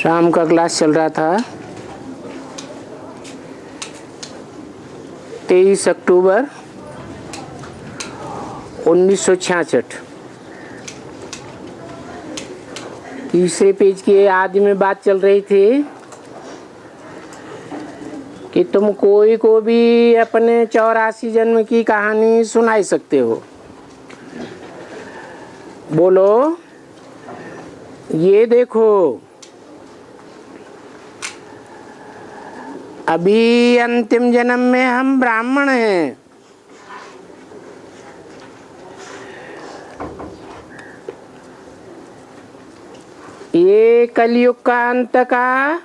शाम का क्लास चल रहा था। 23 अक्टूबर 1966। तीसरे पेज के आदि में बात चल रही थी कि तुम कोई को भी अपने 84 जन्म की कहानी सुनाई सकते हो। बोलो, ये देखो, अभी अंतिम जन्म में हम ब्राह्मण हैं। ये कलयुग का अंत का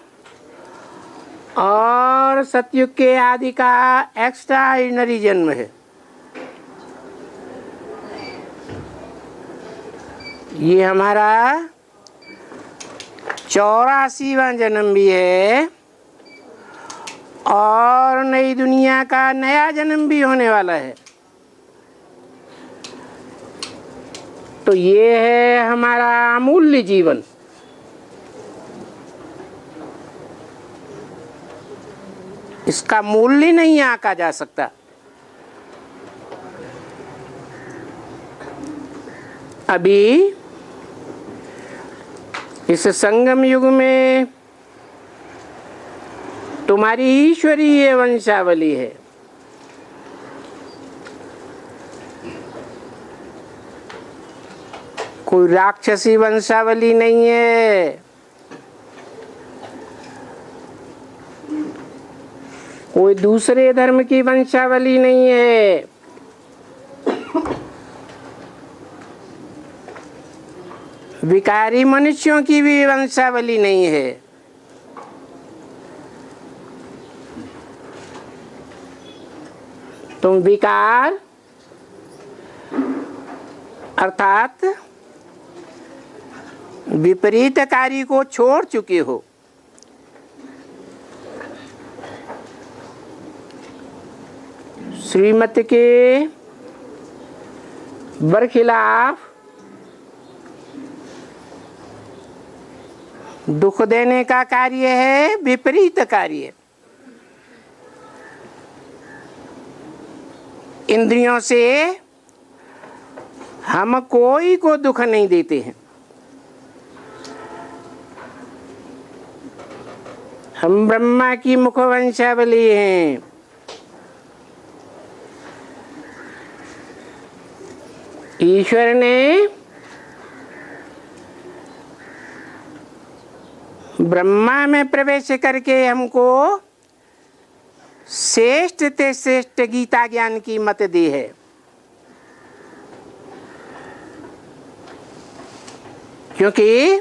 और सतयुग के आदि का एक्स्ट्रा ऑर्डिनरी जन्म है। ये हमारा 84वां जन्म भी है और नई दुनिया का नया जन्म भी होने वाला है। तो ये है हमारा अमूल्य जीवन। इसका मूल्य नहीं आंका जा सकता। अभी इस संगम युग में तुम्हारी ईश्वरीय वंशावली है। कोई राक्षसी वंशावली नहीं है, कोई दूसरे धर्म की वंशावली नहीं है। विकारी मनुष्यों की भी वंशावली नहीं है। तुम विकार अर्थात विपरीत कार्य को छोड़ चुके हो। श्रीमत के बरखिलाफ दुख देने का कार्य है विपरीत कार्य। इंद्रियों से हम कोई को दुख नहीं देते हैं। हम ब्रह्मा की मुख वंशावली हैं। ईश्वर ने ब्रह्मा में प्रवेश करके हमको श्रेष्ठ ते श्रेष्ठ गीता ज्ञान की मत दी है। क्योंकि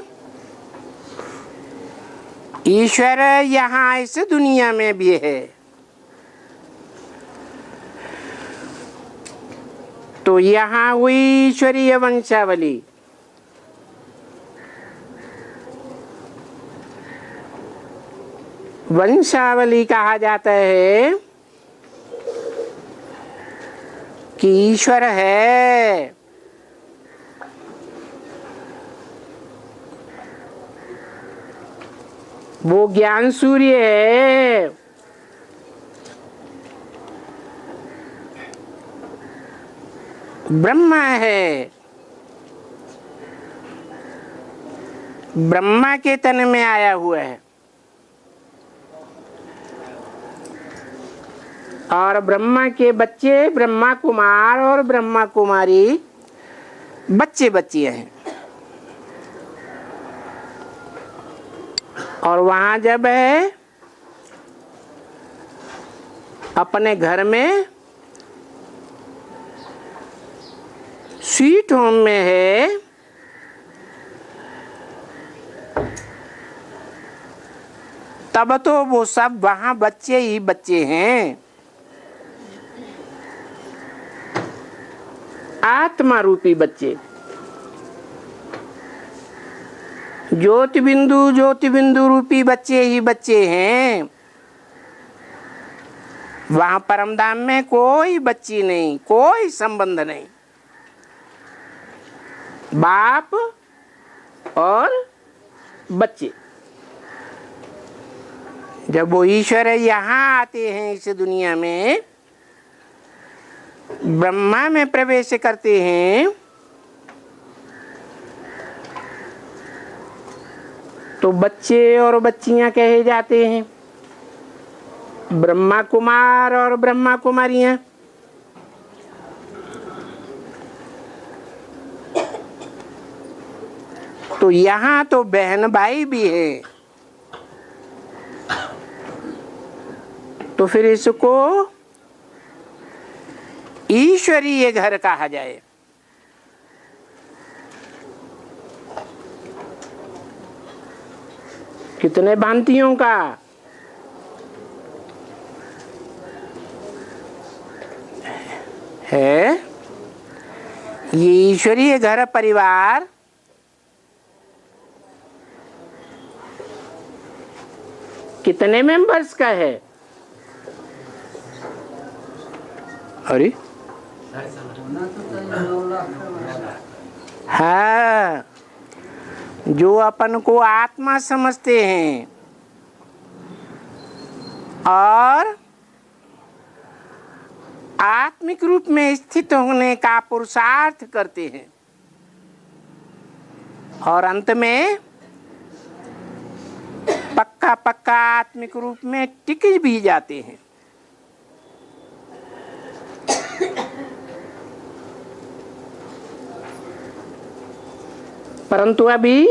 ईश्वर यहाँ इस दुनिया में भी है। तो यहाँ हुई ईश्वरीय वंशावली। वंशावली कहा जाता है कि ईश्वर है, वो ज्ञान सूर्य है, ब्रह्मा है, ब्रह्मा के तन में आया हुआ है। और ब्रह्मा के बच्चे ब्रह्मा कुमार और ब्रह्मा कुमारी बच्चे बच्चियां हैं। और वहां जब है अपने घर में स्वीट होम में है, तब तो वो सब वहां बच्चे ही बच्चे हैं। आत्मा रूपी बच्चे। ज्योति बिंदु रूपी बच्चे ही बच्चे हैं। वहां परमधाम में कोई बच्ची नहीं, कोई संबंध नहीं। बाप और बच्चे। जब वो ईश्वर यहाँ आते हैं इस दुनिया में, ब्रह्मा में प्रवेश करते हैं, तो बच्चे और बच्चियां कहे जाते हैं। ब्रह्मा कुमार और ब्रह्मा कुमारियां। तो यहाँ तो बहन भाई भी हैं। तो फिर इसको ईश्वरीय घर कहा जाए। कितने भांतियों का? है ये ईश्वरीय घर परिवार। कितने मेंबर्स का है? अरे हाँ, जो अपन को आत्मा समझते हैं और आत्मिक रूप में स्थित होने का पुरुषार्थ करते हैं और अंत में पक्का आत्मिक रूप में टिक भी जाते हैं। परंतु अभी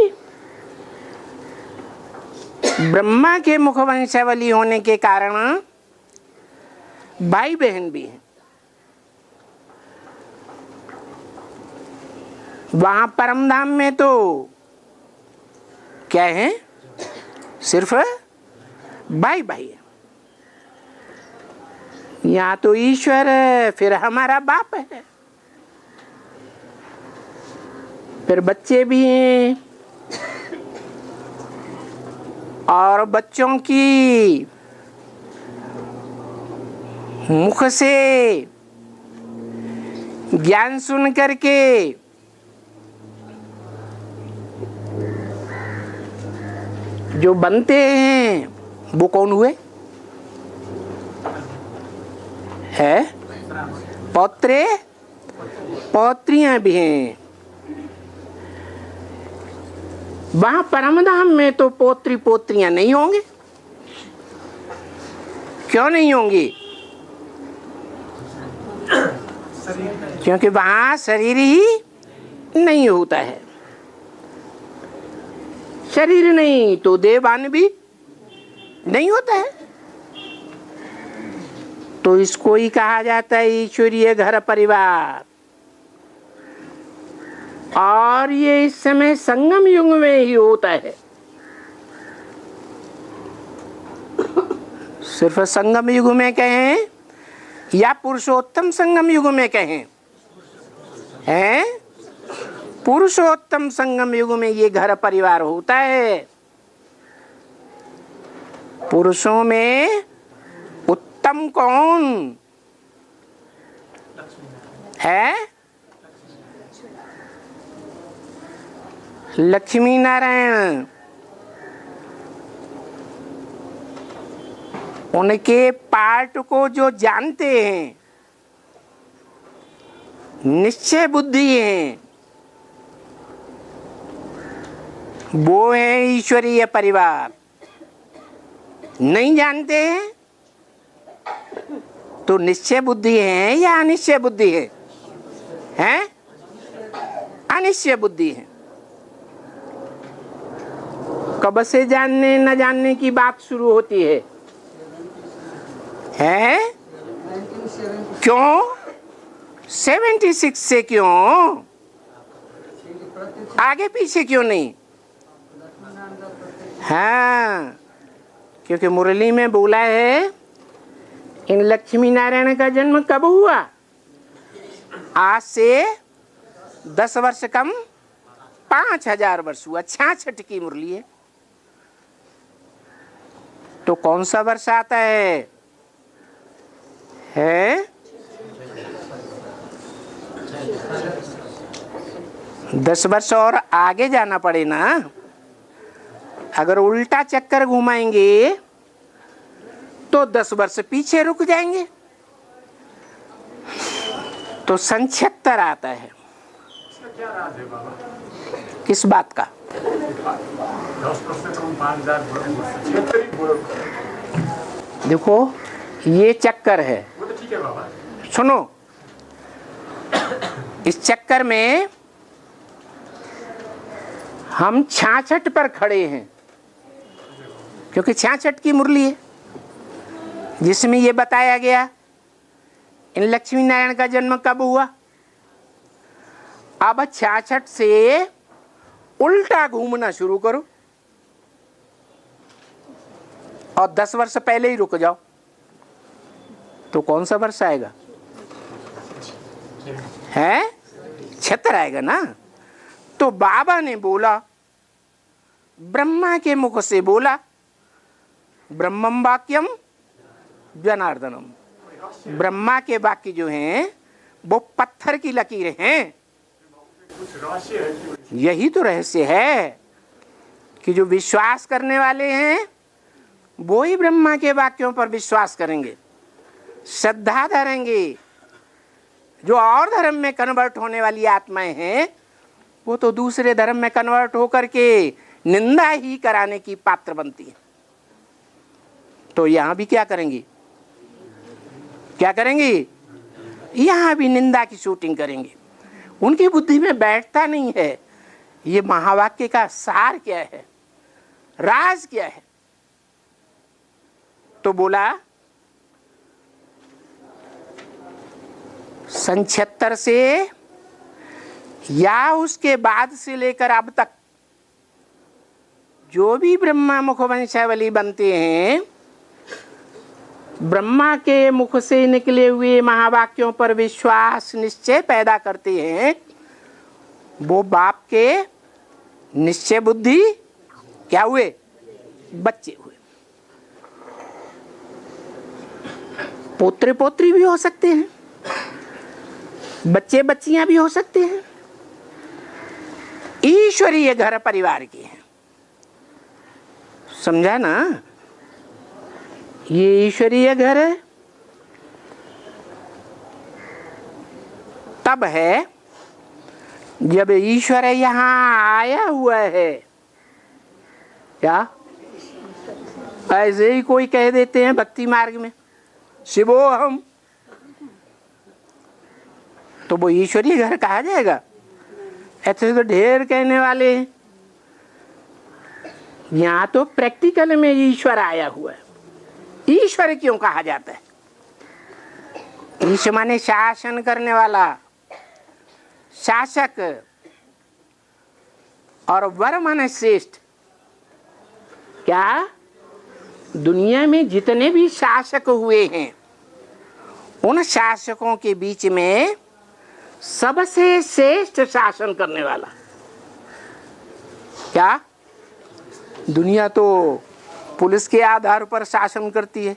ब्रह्मा के मुखवंशावली होने के कारण भाई बहन भी हैं। वहां परमधाम में तो क्या है? सिर्फ भाई भाई है। यहाँ तो ईश्वर है, फिर हमारा बाप है, फिर बच्चे भी हैं और बच्चों की मुख से ज्ञान सुन करके जो बनते हैं वो कौन हुए? है पौत्रे पौत्रियां भी हैं। वहां परमधाम में तो पोत्री पोत्रियां नहीं होंगे। क्यों नहीं होंगी? क्योंकि वहां शरीर ही नहीं होता है। शरीर नहीं तो देवान भी नहीं होता है। तो इसको ही कहा जाता है ईश्वरीय घर परिवार। और ये इस समय संगम युग में ही होता है। सिर्फ संगम युग में कहें या पुरुषोत्तम संगम युग में कहें, हैं? पुरुषोत्तम संगम युग में ये घर परिवार होता है। पुरुषों में उत्तम कौन है? लक्ष्मी नारायण। उनके पार्ट को जो जानते हैं, निश्चय बुद्धि हैं, वो है ईश्वरीय परिवार। नहीं जानते हैं तो निश्चय बुद्धि है या अनिश्चय बुद्धि है? हैं? अनिश्चय बुद्धि है। कब से जानने न जानने की बात शुरू होती है? हैं? क्यों? 76 से क्यों? आगे पीछे क्यों नहीं? हाँ, क्योंकि मुरली में बोला है इन लक्ष्मी नारायण का जन्म कब हुआ? आज से 10 वर्ष कम 5000 वर्ष हुआ, 66 की मुरली है, तो कौन सा वर्ष आता है? 10 वर्ष और आगे जाना पड़े ना। अगर उल्टा चक्कर घुमाएंगे तो 10 वर्ष पीछे रुक जाएंगे, तो 76 आता है। क्या राज है बाबा? किस बात का? 10% 5000 देखो ये चक्कर है, वो तो ठीक है बाबा। सुनो, इस चक्कर में हम 66 पर खड़े हैं, क्योंकि 66 की मुरली है जिसमें ये बताया गया इन लक्ष्मी नारायण का जन्म कब हुआ। अब 66 से उल्टा घूमना शुरू करो और 10 वर्ष पहले ही रुक जाओ, तो कौन सा वर्ष आएगा? है 76 आएगा ना। तो बाबा ने बोला, ब्रह्मा के मुख से बोला, ब्रह्मम वाक्यम जनार्दनम। ब्रह्मा के वाक्य जो हैं वो पत्थर की लकीरें हैं। यही तो रहस्य है कि जो विश्वास करने वाले हैं वो ही ब्रह्मा के वाक्यों पर विश्वास करेंगे, श्रद्धा धरेंगे। जो और धर्म में कन्वर्ट होने वाली आत्माएं हैं वो तो दूसरे धर्म में कन्वर्ट होकर के निंदा ही कराने की पात्र बनती है। तो यहां भी क्या करेंगी? क्या करेंगी? यहां भी निंदा की शूटिंग करेंगे। उनकी बुद्धि में बैठता नहीं है ये महावाक्य का सार क्या है, राज क्या है। तो बोला 76 से या उसके बाद से लेकर अब तक जो भी ब्रह्मा मुख वंशावली बनते हैं, ब्रह्मा के मुख से निकले हुए महावाक्यों पर विश्वास निश्चय पैदा करते हैं, वो बाप के निश्चय बुद्धि क्या हुए? बच्चे हुए। पोत्र पोत्री भी हो सकते हैं, बच्चे बच्चियां भी हो सकते हैं, ईश्वरीय घर परिवार के हैं। समझा ना? ये ईश्वरीय घर है, तब है जब ईश्वर यहां आया हुआ है। क्या ऐसे ही कोई कह देते हैं भक्ति मार्ग में शिवो हम, तो वो ईश्वरीय घर कहा जाएगा? ऐसे तो ढेर कहने वाले हैं। यहां तो प्रैक्टिकल में ईश्वर आया हुआ है। ईश्वर क्यों कहा जाता है? ईश माने शासन करने वाला, शासक, और वर माने श्रेष्ठ। क्या दुनिया में जितने भी शासक हुए हैं उन शासकों के बीच में सबसे श्रेष्ठ शासन करने वाला क्या? दुनिया तो पुलिस के आधार पर शासन करती है,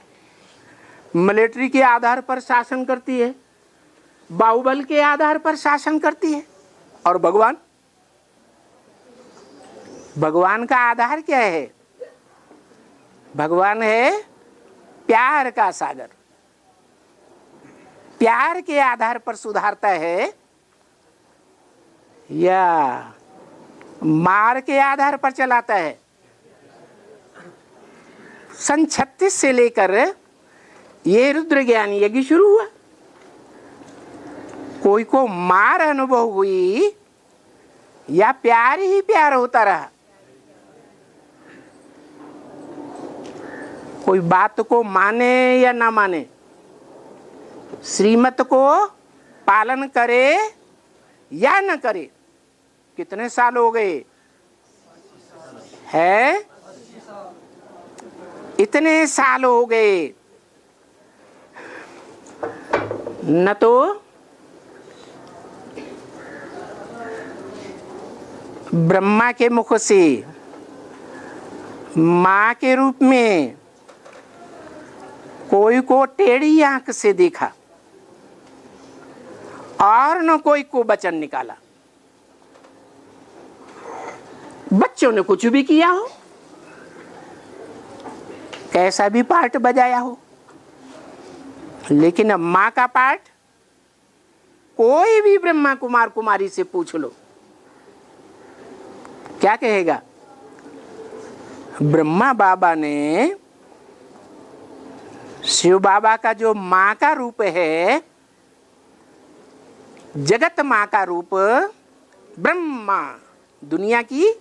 मिलिट्री के आधार पर शासन करती है, बाहुबल के आधार पर शासन करती है। और भगवान, भगवान का आधार क्या है? भगवान है प्यार का सागर। प्यार के आधार पर सुधारता है या मार के आधार पर चलाता है? सन 36 से लेकर ये रुद्र ज्ञान यज्ञ शुरू हुआ। कोई को मार अनुभव हुई या प्यार ही प्यार होता रहा? कोई बात को माने या ना माने, श्रीमत को पालन करे या न करे, कितने साल हो गए हैं? इतने साल हो गए, न तो ब्रह्मा के मुख से मां के रूप में कोई को टेढ़ी आंख से देखा और न कोई को वचन निकाला। बच्चों ने कुछ भी किया हो, कैसा भी पार्ट बजाया हो, लेकिन अब मां का पार्ट कोई भी ब्रह्मा कुमार कुमारी से पूछ लो, क्या कहेगा? ब्रह्मा बाबा ने शिव बाबा का जो मां का रूप है, जगत मां का रूप, ब्रह्मा दुनिया की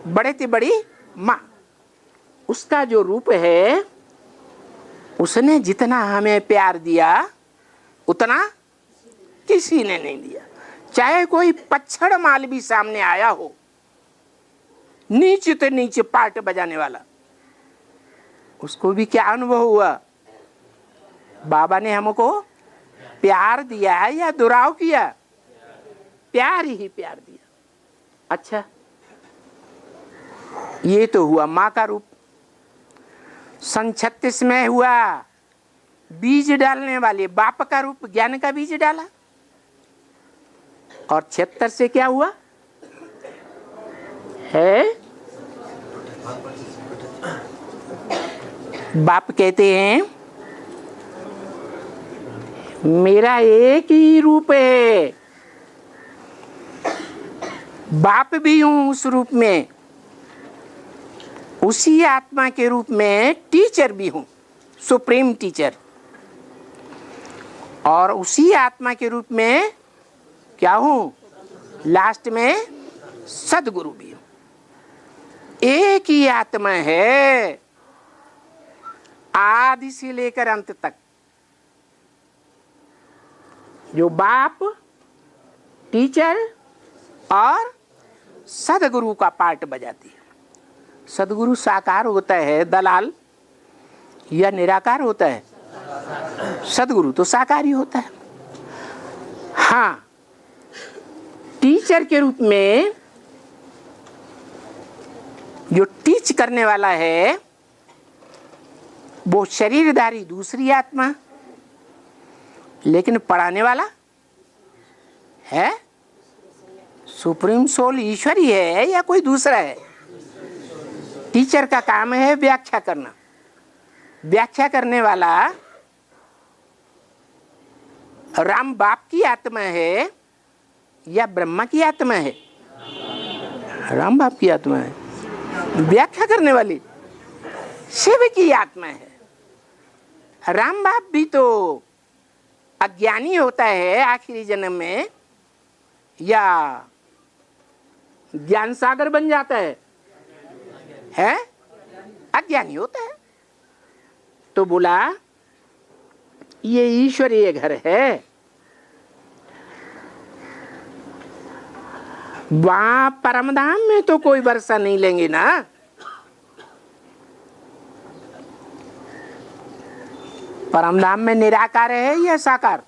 बड़े से बड़ी मां, उसका जो रूप है, उसने जितना हमें प्यार दिया उतना किसी ने नहीं दिया। चाहे कोई पच्छड़ माल भी सामने आया हो, नीचे तो नीचे पार्ट बजाने वाला, उसको भी क्या अनुभव हुआ? बाबा ने हमको प्यार दिया है या दुराव किया? प्यार ही प्यार दिया। अच्छा, ये तो हुआ मां का रूप। सन 36 में हुआ बीज डालने वाले बाप का रूप, ज्ञान का बीज डाला। और 76 से क्या हुआ है? बाप कहते हैं मेरा एक ही रूप है, बाप भी हूं उस रूप में, उसी आत्मा के रूप में टीचर भी हूं, सुप्रीम टीचर, और उसी आत्मा के रूप में क्या हूं? लास्ट में सदगुरु भी हूं। एक ही आत्मा है आदि से लेकर अंत तक। जो बाप, टीचर और सदगुरु का पार्ट बजाती है। सदगुरु साकार होता है दलाल, या निराकार होता है? सदगुरु तो साकार ही होता है। हाँ, टीचर के रूप में जो टीच करने वाला है वो शरीरधारी दूसरी आत्मा, लेकिन पढ़ाने वाला है सुप्रीम सोल, ईश्वर ही है या कोई दूसरा है? टीचर का काम है व्याख्या करना। व्याख्या करने वाला राम बाप की आत्मा है या ब्रह्मा की आत्मा है? राम बाप की आत्मा है। व्याख्या करने वाली शिव की आत्मा है। राम बाप भी तो अज्ञानी होता है आखिरी जन्म में, या ज्ञान सागर बन जाता है? अज्ञानी होता है। तो बोला ये ईश्वरीय घर है, वहां परमधाम में तो कोई वर्षा नहीं लेंगे ना। परमधाम में निराकार है या साकार?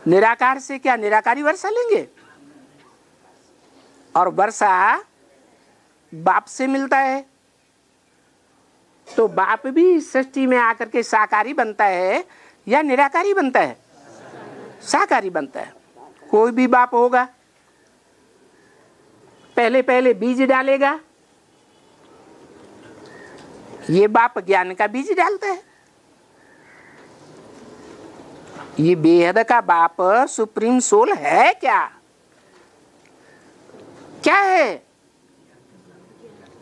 निराकार से क्या निराकारी वर्षा लेंगे? और वर्षा बाप से मिलता है, तो बाप भी सृष्टि में आकर के साकारी बनता है या निराकारी बनता है? साकारी बनता है। कोई भी बाप होगा, पहले पहले बीज डालेगा। ये बाप ज्ञान का बीज डालता है। ये बेहद का बाप सुप्रीम सोल है क्या? क्या है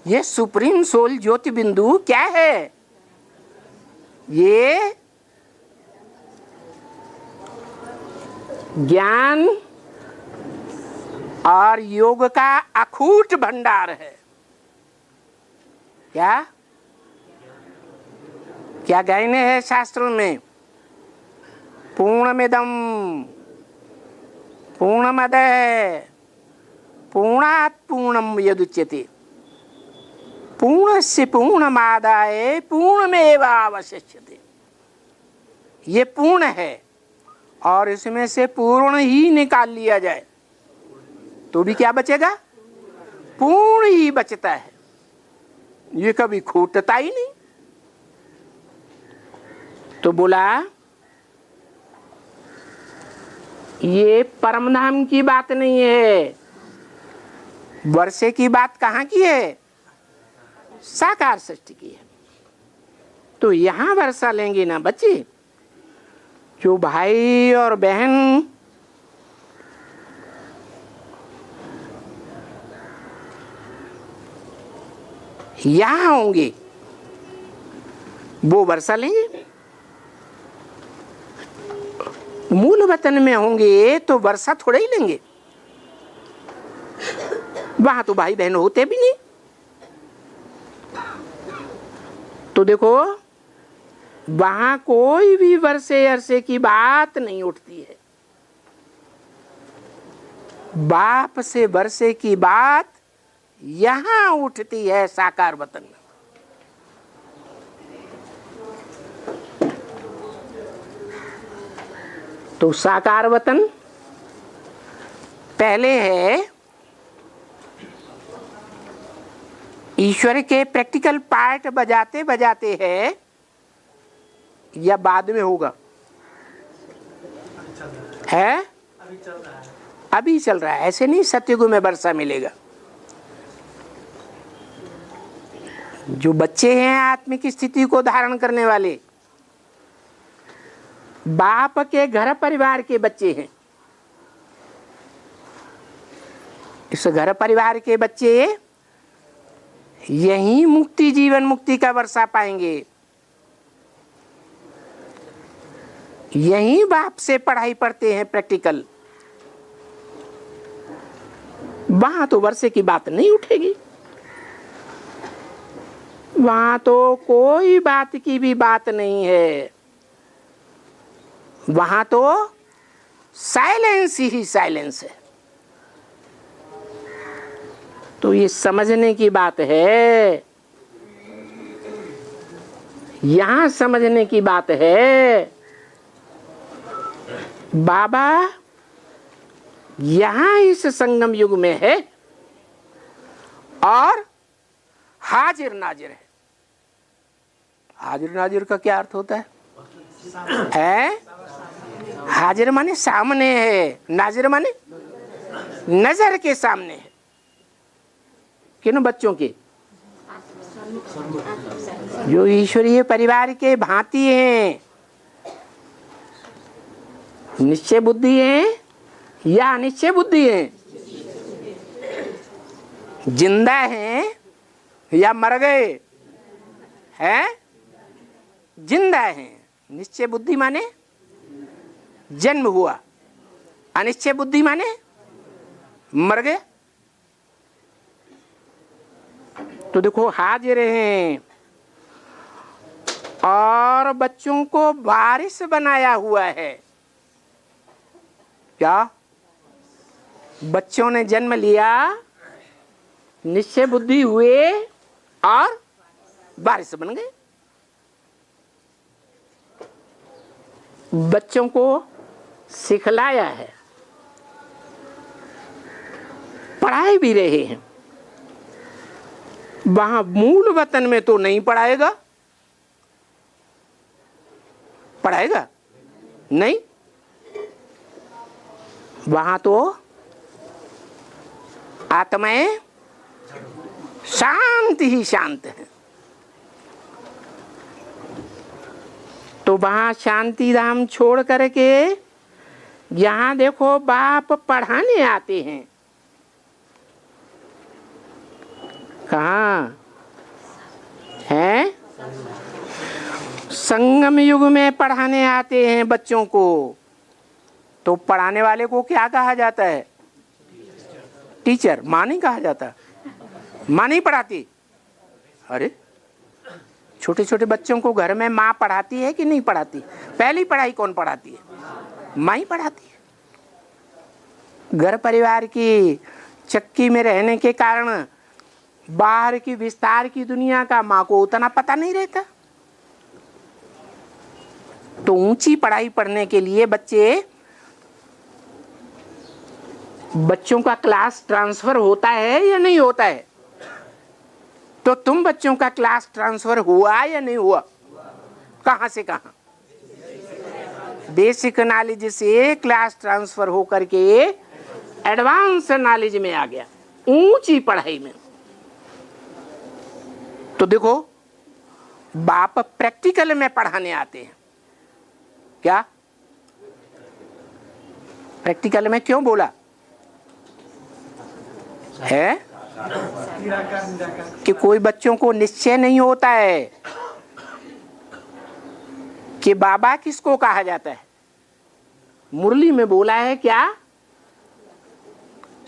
ये सुप्रीम सोल? ज्योति बिंदु क्या है? ये ज्ञान और योग का अखूट भंडार है। क्या क्या कहने हैं शास्त्रों में? पूर्णमिदं पूर्णमदः पूर्णात् पूर्णं यदुच्यते पूर्णस्य पूर्णमादाय पूर्णमेवावशिष्यते। ये पूर्ण है और इसमें से पूर्ण ही निकाल लिया जाए तो भी क्या बचेगा? पूर्ण ही बचता है, ये कभी खूटता ही नहीं। तो बोला ये परम धाम की बात नहीं है, वर्षे की बात कहाँ की है? साकार सृष्टि की है। तो यहां वर्षा लेंगे ना बच्चे, जो भाई और बहन यहां होंगे वो वर्षा लेंगे, मूल वतन में होंगे तो वर्षा थोड़ा ही लेंगे, वहां तो भाई बहन होते भी नहीं। तो देखो वहां कोई भी वर्षे अरसे की बात नहीं उठती है, बाप से वर्षे की बात यहां उठती है साकार वतन में। तो साकार वतन पहले है ईश्वर के प्रैक्टिकल पार्ट बजाते बजाते है या बाद में होगा? है अभी चल रहा है। ऐसे नहीं सतयुग में वर्षा मिलेगा। जो बच्चे हैं आत्मिक स्थिति को धारण करने वाले, बाप के घर परिवार के बच्चे हैं, इस घर परिवार के बच्चे यही मुक्ति जीवन मुक्ति का वर्षा पाएंगे, यही बाप से पढ़ाई पढ़ते हैं प्रैक्टिकल, वहां तो वर्षे की बात नहीं उठेगी, वहां तो कोई बात की भी बात नहीं है, वहां तो साइलेंस ही साइलेंस है। तो ये समझने की बात है, यहां समझने की बात है। बाबा यहां इस संगम युग में है और हाजिर नाजिर है। हाजिर नाजिर का क्या अर्थ होता है? हाजिर माने सामने है, नाजिर माने नजर के सामने है। किन बच्चों के? जो ईश्वरीय परिवार के भांति हैं, निश्चय बुद्धि हैं या अनिश्चय बुद्धि हैं, जिंदा हैं या मर गए हैं? जिंदा हैं। निश्चय बुद्धि माने जन्म हुआ, अनिश्चय बुद्धि माने मर गए। तो देखो हाजिर हैं और बच्चों को वारिस बनाया हुआ है। क्या? बच्चों ने जन्म लिया, निश्चय बुद्धि हुए और वारिस बन गए। बच्चों को सिखलाया है, पढ़ाई भी रहे हैं। वहां मूल वतन में तो नहीं पढ़ाएगा, पढ़ाएगा नहीं, वहां तो आत्माएं शांत ही शांत है। तो वहां शांति धाम छोड़ करके यहां देखो बाप पढ़ाने आते हैं। कहाँ है? संगम युग में पढ़ाने आते हैं बच्चों को। तो पढ़ाने वाले को क्या कहा जाता है? टीचर। माँ नहीं कहा जाता, माँ नहीं पढ़ाती। अरे छोटे छोटे बच्चों को घर में माँ पढ़ाती है कि नहीं पढ़ाती? पहली पढ़ाई कौन पढ़ाती है? माँ ही पढ़ाती है। घर परिवार की चक्की में रहने के कारण बाहर की विस्तार की दुनिया का माँ को उतना पता नहीं रहता। तो ऊंची पढ़ाई पढ़ने के लिए बच्चे बच्चों का क्लास ट्रांसफर होता है या नहीं होता है? तो तुम बच्चों का क्लास ट्रांसफर हुआ या नहीं हुआ? कहां से कहां? बेसिक नॉलेज से क्लास ट्रांसफर होकर के एडवांस नॉलेज में आ गया, ऊंची पढ़ाई में। तो देखो, बाप प्रैक्टिकल में पढ़ाने आते हैं। क्या प्रैक्टिकल में क्यों बोला है? कि कोई बच्चों को निश्चय नहीं होता है कि बाबा किसको कहा जाता है। मुरली में बोला है क्या?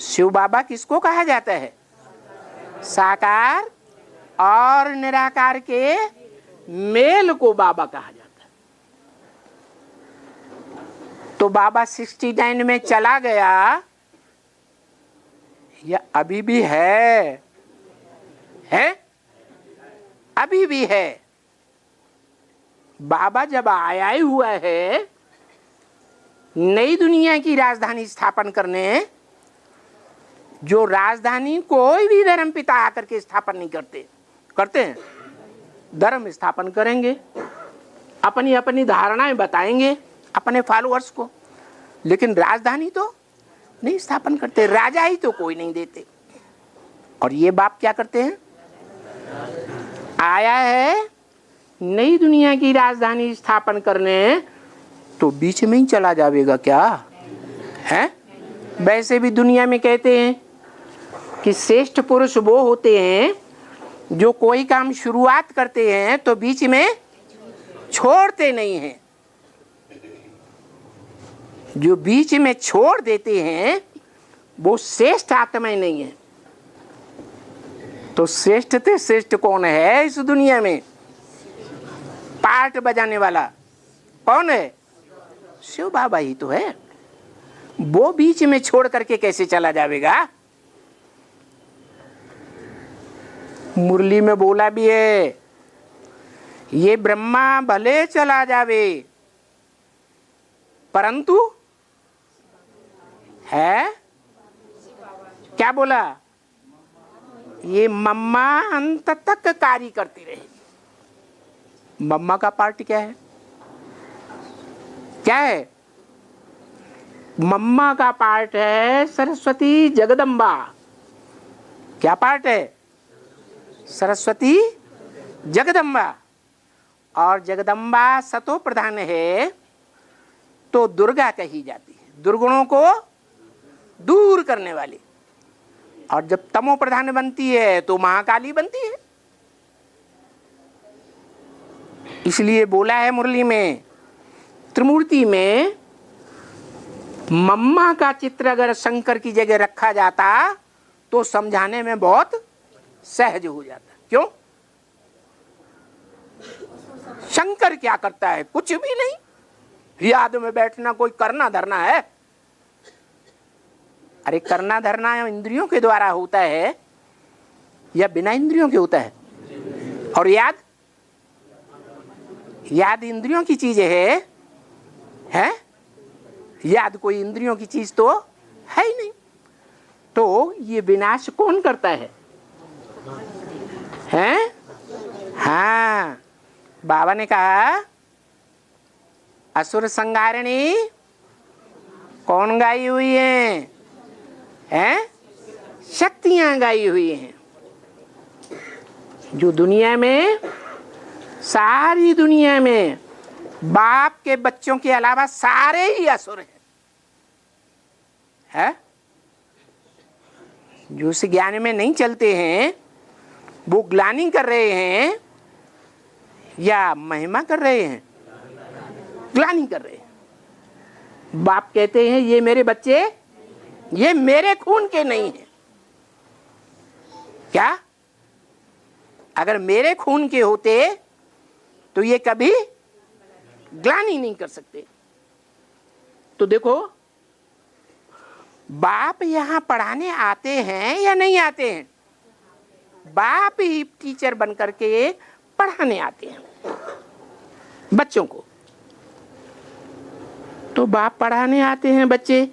शिव बाबा किसको कहा जाता है? साकार और निराकार के मेल को बाबा कहा जाता है। तो बाबा 69 में चला गया या अभी भी है? अभी भी है। बाबा जब आया ही हुआ है नई दुनिया की राजधानी स्थापन करने, जो राजधानी कोई भी धर्म पिता आकर के स्थापन नहीं करते हैं। धर्म स्थापन करेंगे, अपनी अपनी धारणाएं बताएंगे अपने फॉलोअर्स को, लेकिन राजधानी तो नहीं स्थापन करते, राजा ही तो कोई नहीं देते। और ये बाप क्या करते हैं? आया है नई दुनिया की राजधानी स्थापन करने, तो बीच में ही चला जाएगा क्या है? वैसे भी दुनिया में कहते हैं कि श्रेष्ठ पुरुष वो होते हैं जो कोई काम शुरुआत करते हैं तो बीच में छोड़ते नहीं हैं। जो बीच में छोड़ देते हैं वो श्रेष्ठ आत्माएं नहीं है। तो श्रेष्ठ से श्रेष्ठ कौन है इस दुनिया में? पार्ट बजाने वाला कौन है? शिव बाबा ही तो है। वो बीच में छोड़ करके कैसे चला जाएगा? मुरली में बोला भी है, ये ब्रह्मा भले चला जावे परंतु है क्या बोला? ये मम्मा अंत तक कार्य करती रहेगी। मम्मा का पार्ट क्या है? क्या है? मम्मा का पार्ट है सरस्वती जगदम्बा। क्या पार्ट है? सरस्वती जगदम्बा। और जगदम्बा सतो प्रधान है तो दुर्गा कही जाती है, दुर्गुणों को दूर करने वाली। और जब तमो प्रधान बनती है तो महाकाली बनती है। इसलिए बोला है मुरली में, त्रिमूर्ति में मम्मा का चित्र अगर शंकर की जगह रखा जाता तो समझाने में बहुत सहज हो जाता। क्यों? शंकर क्या करता है? कुछ भी नहीं। याद में बैठना कोई करना धरना है? अरे करना धरना इंद्रियों के द्वारा होता है या बिना इंद्रियों के होता है? और याद इंद्रियों की चीज है? याद कोई इंद्रियों की चीज तो है ही नहीं। तो ये विनाश कौन करता है? हाँ, बाबा ने कहा असुर संगारिणी कौन गाई हुई है? शक्तियां गाई हुई हैं। जो दुनिया में, सारी दुनिया में बाप के बच्चों के अलावा सारे ही असुर हैं। जो इस ज्ञान में नहीं चलते हैं वो ग्लानि कर रहे हैं या महिमा कर रहे हैं? ग्लानि कर रहे हैं। बाप कहते हैं ये मेरे बच्चे, ये मेरे खून के नहीं है। क्या? अगर मेरे खून के होते तो ये कभी ग्लानि नहीं कर सकते। तो देखो, बाप यहां पढ़ाने आते हैं या नहीं आते हैं? बाप ही टीचर बन करके पढ़ाने आते हैं बच्चों को। तो बाप पढ़ाने आते हैं बच्चे,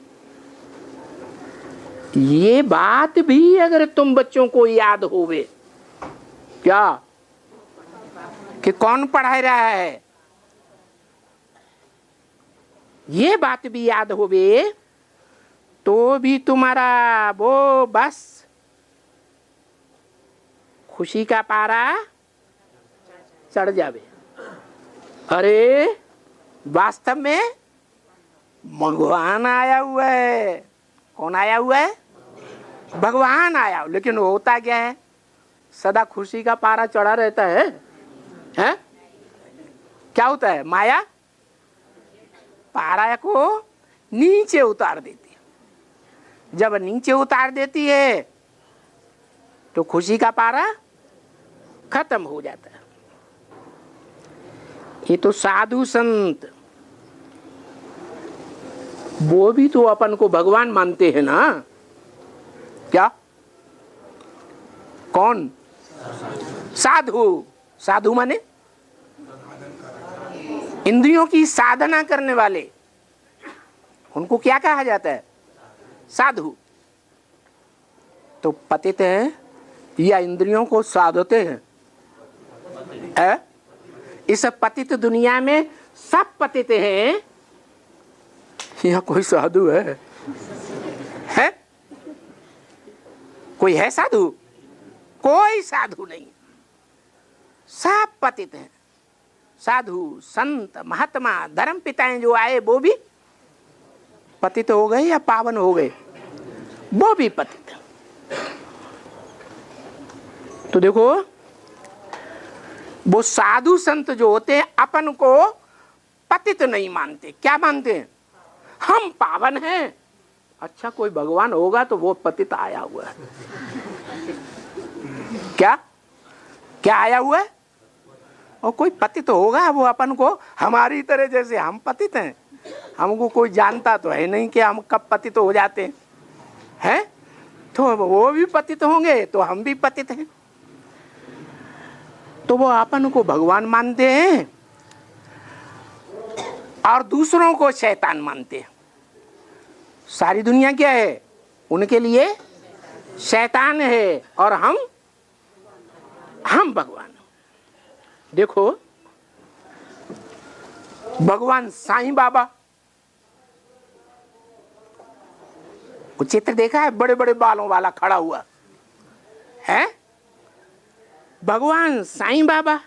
ये बात भी अगर तुम बच्चों को याद होवे, क्या कि कौन पढ़ा रहा है, ये बात भी याद होवे तो भी तुम्हारा वो बस खुशी का पारा चढ़ जावे। अरे वास्तव में भगवान आया हुआ है। कौन आया हुआ है? भगवान आया। लेकिन होता क्या है, सदा खुशी का पारा चढ़ा रहता है, हैं? क्या होता है? माया पारा को नीचे उतार देती है। जब नीचे उतार देती है तो खुशी का पारा खत्म हो जाता है। ये तो साधु संत वो भी तो अपन को भगवान मानते हैं ना। क्या? कौन? साधु। साधु माने इंद्रियों की साधना करने वाले, उनको क्या कहा जाता है? साधु। तो पतित है या इंद्रियों को साधते हैं? इस पतित दुनिया में सब पतित हैं, या कोई साधु है? कोई है साधु? कोई साधु नहीं, सब पतित हैं। साधु संत महात्मा धर्म पिताएं जो आए वो भी पतित हो गए या पावन हो गए? वो भी पतित। तो देखो वो साधु संत जो होते हैं अपन को पतित नहीं मानते। क्या मानते हैं? हम पावन हैं। अच्छा, कोई भगवान होगा तो वो पतित आया हुआ है। क्या क्या आया हुआ है? और कोई पतित होगा वो अपन को हमारी तरह, जैसे हम पतित हैं। हमको कोई जानता तो है नहीं कि हम कब पतित हो जाते हैं। तो वो भी पतित होंगे तो हम भी पतित हैं। तो वो अपन को भगवान मानते हैं और दूसरों को शैतान मानते हैं। सारी दुनिया क्या है? उनके लिए शैतान है और हम भगवान। देखो भगवान साईं बाबा को चित्र देखा है? बड़े बड़े बालों वाला खड़ा हुआ है भगवान साईं बाबा।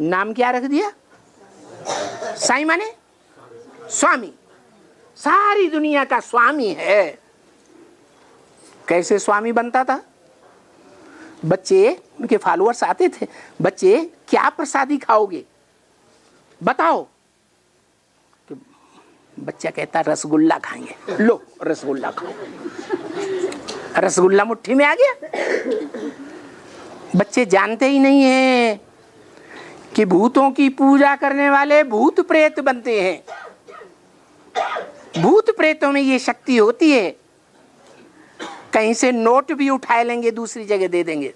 नाम क्या रख दिया? साईं माने स्वामी। सारी दुनिया का स्वामी है। कैसे स्वामी बनता था? बच्चे, उनके फॉलोअर्स आते थे, बच्चे क्या प्रसादी खाओगे बताओ? तो बच्चा कहता रसगुल्ला खाएंगे। लो रसगुल्ला खाओ। रसगुल्ला मुट्ठी में आ गया। बच्चे जानते ही नहीं है कि भूतों की पूजा करने वाले भूत प्रेत बनते हैं। भूत प्रेतों में ये शक्ति होती है, कहीं से नोट भी उठा लेंगे, दूसरी जगह दे देंगे।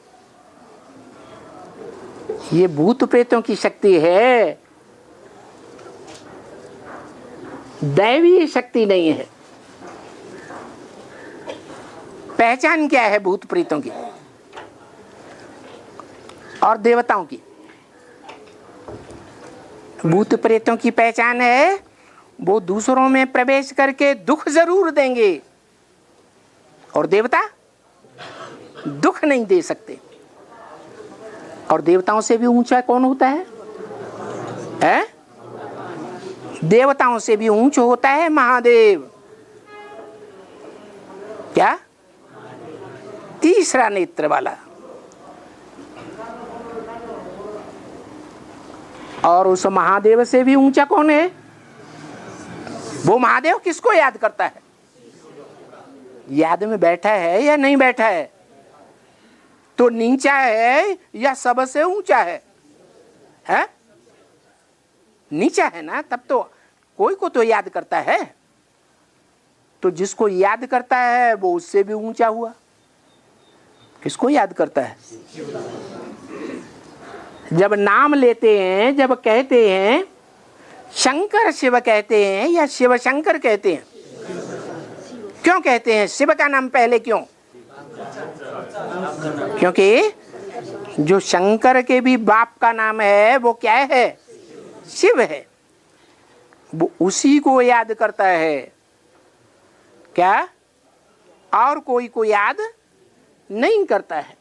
ये भूत प्रेतों की शक्ति है, दैवीय शक्ति नहीं है। पहचान क्या है भूत प्रेतों की और देवताओं की? भूत प्रेतों की पहचान है वो दूसरों में प्रवेश करके दुख जरूर देंगे, और देवता दुख नहीं दे सकते। और देवताओं से भी ऊंचा कौन होता है? देवताओं से भी ऊंचा होता है महादेव। क्या? तीसरा नेत्र वाला। और उस महादेव से भी ऊंचा कौन है? वो महादेव किसको याद करता है? याद में बैठा है या नहीं बैठा है? तो नीचा है या सबसे ऊंचा है? नीचा है ना, तब तो कोई को तो याद करता है। तो जिसको याद करता है वो उससे भी ऊंचा हुआ। किसको याद करता है? जब नाम लेते हैं, जब कहते हैं शंकर शिव कहते हैं या शिव शंकर कहते हैं, क्यों? क्यों कहते हैं शिव का नाम पहले क्यों? क्योंकि जो शंकर के भी बाप का नाम है वो क्या है? शिव है। वो उसी को याद करता है, क्या और कोई को याद नहीं करता है।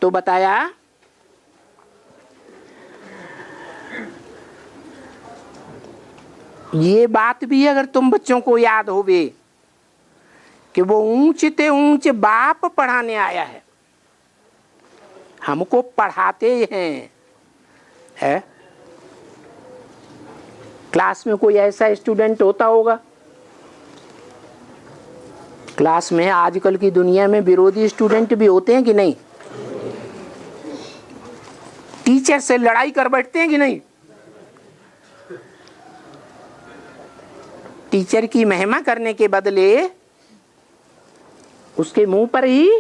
तो बताया ये बात भी अगर तुम बच्चों को याद होवे कि वो ऊंचे ते ऊंचे बाप पढ़ाने आया है, हमको पढ़ाते हैं, है? क्लास में कोई ऐसा स्टूडेंट होता होगा, क्लास में आजकल की दुनिया में विरोधी स्टूडेंट भी होते हैं कि नहीं? टीचर से लड़ाई कर बैठते हैं कि नहीं? टीचर की महिमा करने के बदले उसके मुंह पर ही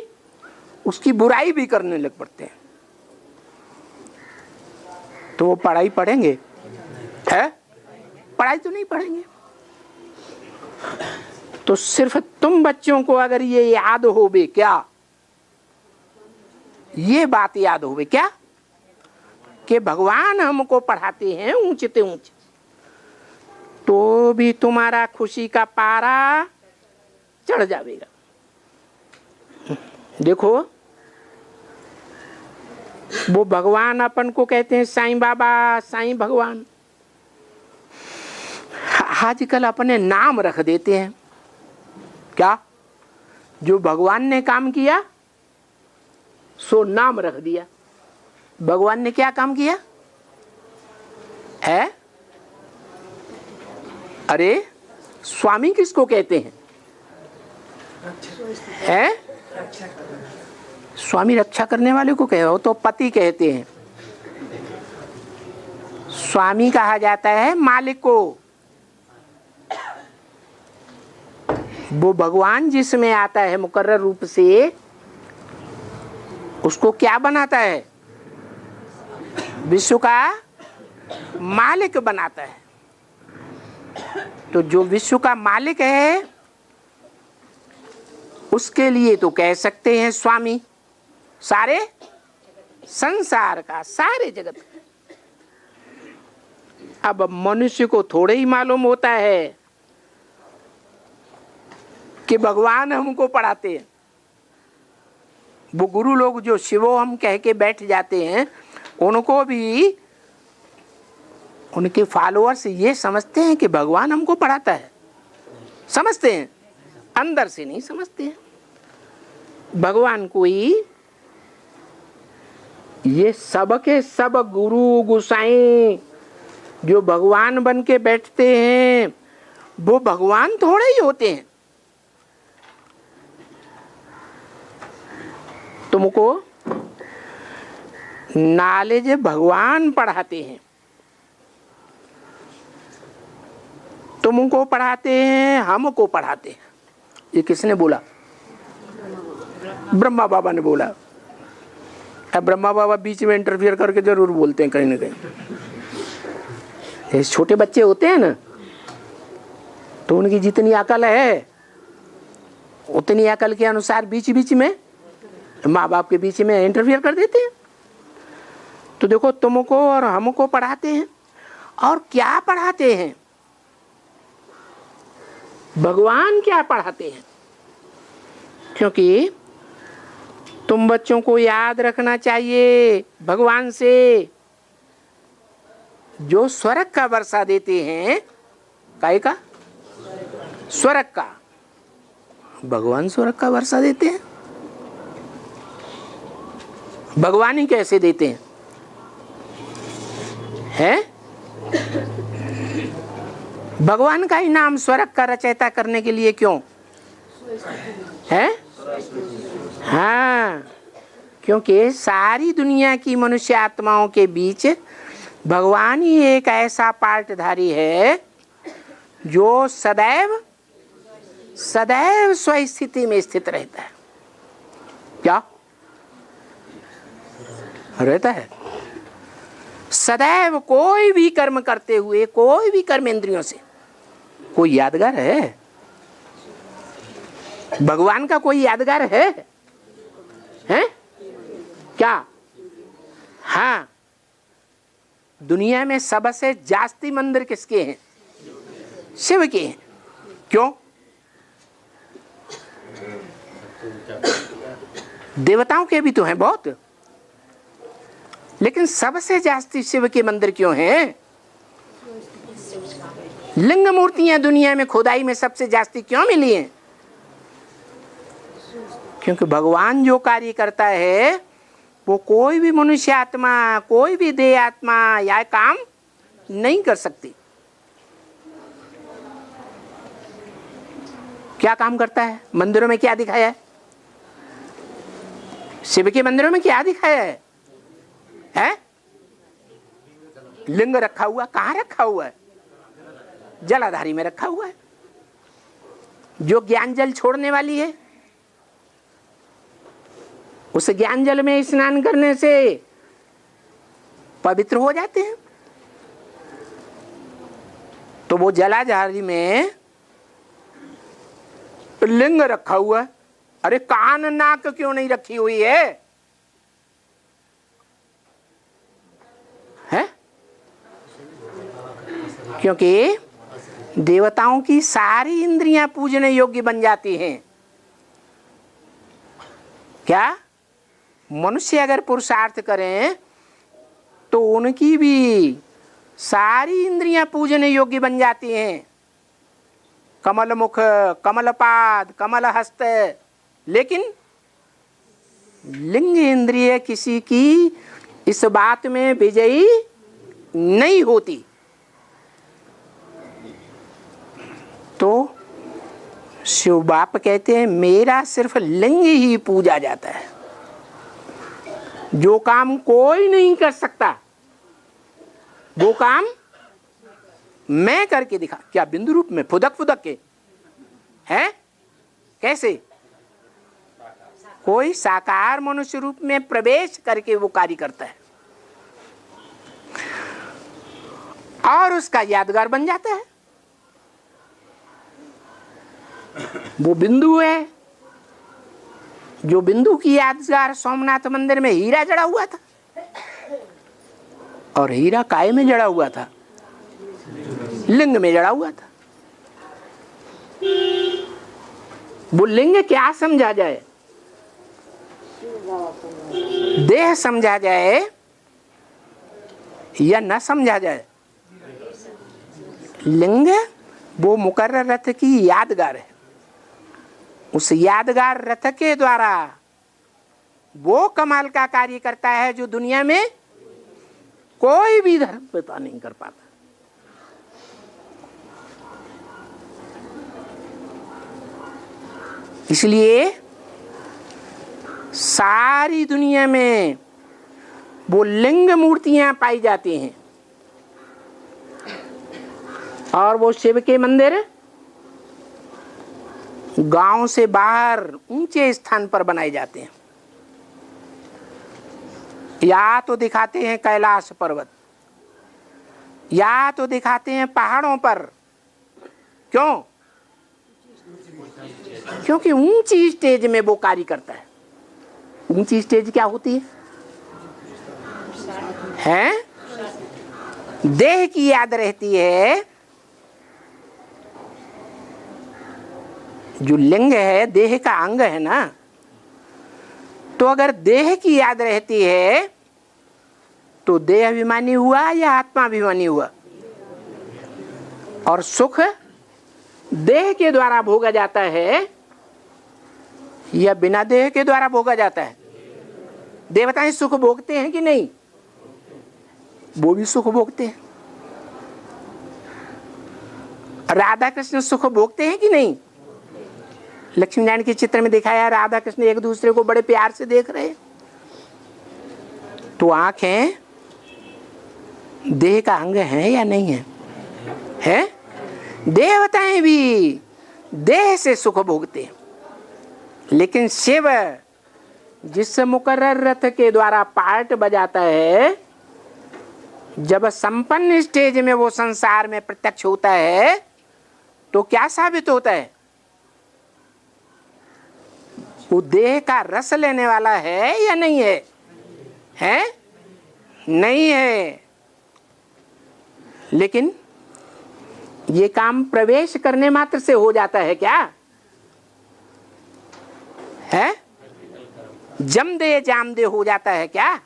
उसकी बुराई भी करने लग पड़ते हैं। तो वो पढ़ाई पढ़ेंगे? है? पढ़ाई तो नहीं पढ़ेंगे। तो सिर्फ तुम बच्चों को अगर ये याद होवे, क्या ये बात याद होवे क्या कि भगवान हमको पढ़ाते हैं ऊंचे ते ऊंचे, तो भी तुम्हारा खुशी का पारा चढ़ जाएगा। देखो वो भगवान अपन को कहते हैं साईं बाबा, साईं भगवान। आजकल अपने नाम रख देते हैं, क्या जो भगवान ने काम किया सो नाम रख दिया। भगवान ने क्या काम किया है? अरे स्वामी किसको कहते हैं? है? स्वामी रक्षा करने वाले को कहे, हो तो पति कहते हैं। स्वामी कहा जाता है मालिक को। वो भगवान जिसमें आता है मुकर्रर रूप से, उसको क्या बनाता है? विश्व का मालिक बनाता है। तो जो विश्व का मालिक है उसके लिए तो कह सकते हैं स्वामी, सारे संसार का, सारे जगत का। अब मनुष्य को थोड़े ही मालूम होता है कि भगवान हमको पढ़ाते हैं। वो गुरु लोग जो शिवो हम कह के बैठ जाते हैं, उनको भी उनके फॉलोअर्स ये समझते हैं कि भगवान हमको पढ़ाता है। समझते हैं, अंदर से नहीं समझते हैं। भगवान कोई ये सब के सब गुरु गुसाई जो भगवान बन के बैठते हैं, वो भगवान थोड़े ही होते हैं। तुमको नॉलेज भगवान पढ़ाते हैं, तुमको पढ़ाते हैं, हमको पढ़ाते हैं। ये किसने बोला? ब्रह्मा बाबा ने बोला। अब ब्रह्मा बाबा बीच में इंटरफियर करके जरूर बोलते हैं कहीं ना कहीं। ये छोटे बच्चे होते हैं ना, तो उनकी जितनी अकल है उतनी अकल के अनुसार बीच बीच में माँ बाप के बीच में इंटरफियर कर देते हैं। तो देखो तुमको और हमको पढ़ाते हैं, और क्या पढ़ाते हैं? भगवान क्या पढ़ाते हैं? क्योंकि तुम बच्चों को याद रखना चाहिए भगवान से जो स्वर्ग का वर्षा देते हैं, काय का? स्वर्ग का। भगवान स्वर्ग का वर्षा देते हैं। भगवान ही कैसे देते हैं? हैं? भगवान का ही नाम स्वर्ग का रचयिता करने के लिए क्यों है? हाँ, क्योंकि सारी दुनिया की मनुष्य आत्माओं के बीच भगवान ही एक ऐसा पार्टधारी है जो सदैव सदैव स्वस्थिति में स्थित रहता है। क्या रहता है? सदैव कोई भी कर्म करते हुए, कोई भी कर्म इंद्रियों से, कोई यादगार है? भगवान का कोई यादगार है? हैं? क्या? हाँ, दुनिया में सबसे जास्ती मंदिर किसके हैं? शिव के हैं। क्यों? देवताओं के भी तो हैं बहुत, लेकिन सबसे जास्ती शिव के मंदिर क्यों हैं? लिंग मूर्तियां दुनिया में खुदाई में सबसे जास्ती क्यों मिली हैं? क्योंकि भगवान जो कार्य करता है वो कोई भी मनुष्य आत्मा, कोई भी देह आत्मा यह काम नहीं कर सकती। क्या काम करता है? मंदिरों में क्या दिखाया है? शिव के मंदिरों में क्या दिखाया है? हैं? लिंग रखा हुआ। कहाँ रखा हुआ है? जलाधारी में रखा हुआ है। जो ज्ञान जल छोड़ने वाली है, उस ज्ञान जल में स्नान करने से पवित्र हो जाते हैं। तो वो जलाधारी में लिंग रखा हुआ है। अरे कान नाक क्यों नहीं रखी हुई है? हैं? क्योंकि देवताओं की सारी इंद्रियां पूजने योग्य बन जाती हैं। क्या? मनुष्य अगर पुरुषार्थ करें तो उनकी भी सारी इंद्रियां पूजने योग्य बन जाती हैं। कमल मुख, कमल पाद, कमल हस्त, लेकिन लिंग इंद्रिय किसी की इस बात में विजयी नहीं होती। तो शिव बाप कहते हैं मेरा सिर्फ लिंग ही पूजा जाता है। जो काम कोई नहीं कर सकता वो काम मैं करके दिखा। क्या? बिंदु रूप में फुदक फुदक के हैं? कैसे? कोई साकार मनुष्य रूप में प्रवेश करके वो कार्य करता है और उसका यादगार बन जाता है। वो बिंदु है। जो बिंदु की यादगार सोमनाथ मंदिर में हीरा जड़ा हुआ था, और हीरा काय में जड़ा हुआ था? लिंग में जड़ा हुआ था। वो लिंग क्या समझा जाए? देह समझा जाए या न समझा जाए? लिंग वो मुकर्रर रथ की यादगार है। उस यादगार रथ के द्वारा वो कमाल का कार्य करता है जो दुनिया में कोई भी धर्म पिता नहीं कर पाता। इसलिए सारी दुनिया में वो लिंग मूर्तियां पाई जाती हैं और वो शिव के मंदिर गांव से बाहर ऊंचे स्थान पर बनाए जाते हैं। या तो दिखाते हैं कैलाश पर्वत, या तो दिखाते हैं पहाड़ों पर। क्यों? क्योंकि ऊंची स्टेज में वो कार्य करता है। ऊंची स्टेज क्या होती है? हैं? देह की याद रहती है। जो लिंग है देह का अंग है ना, तो अगर देह की याद रहती है तो देह अभिमानी हुआ या आत्मा अभिमानी हुआ? और सुख देह के द्वारा भोगा जाता है या बिना देह के द्वारा भोगा जाता है? देवताएं सुख भोगते हैं कि नहीं? वो भी सुख भोगते हैं। राधा कृष्ण सुख भोगते हैं कि नहीं? लक्ष्मी नारायण के चित्र में दिखाया है राधा कृष्ण एक दूसरे को बड़े प्यार से देख रहे। तो आंखें देह का अंग है या नहीं है? है? देवताएं भी देह से सुख भोगते हैं, लेकिन शिव जिस मुकर्रर रथ के द्वारा पार्ट बजाता है, जब संपन्न स्टेज में वो संसार में प्रत्यक्ष होता है तो क्या साबित होता है? वो देह का रस लेने वाला है या नहीं है? है? नहीं है। लेकिन ये काम प्रवेश करने मात्र से हो जाता है क्या? है? जम दे जाम दे हो जाता है क्या?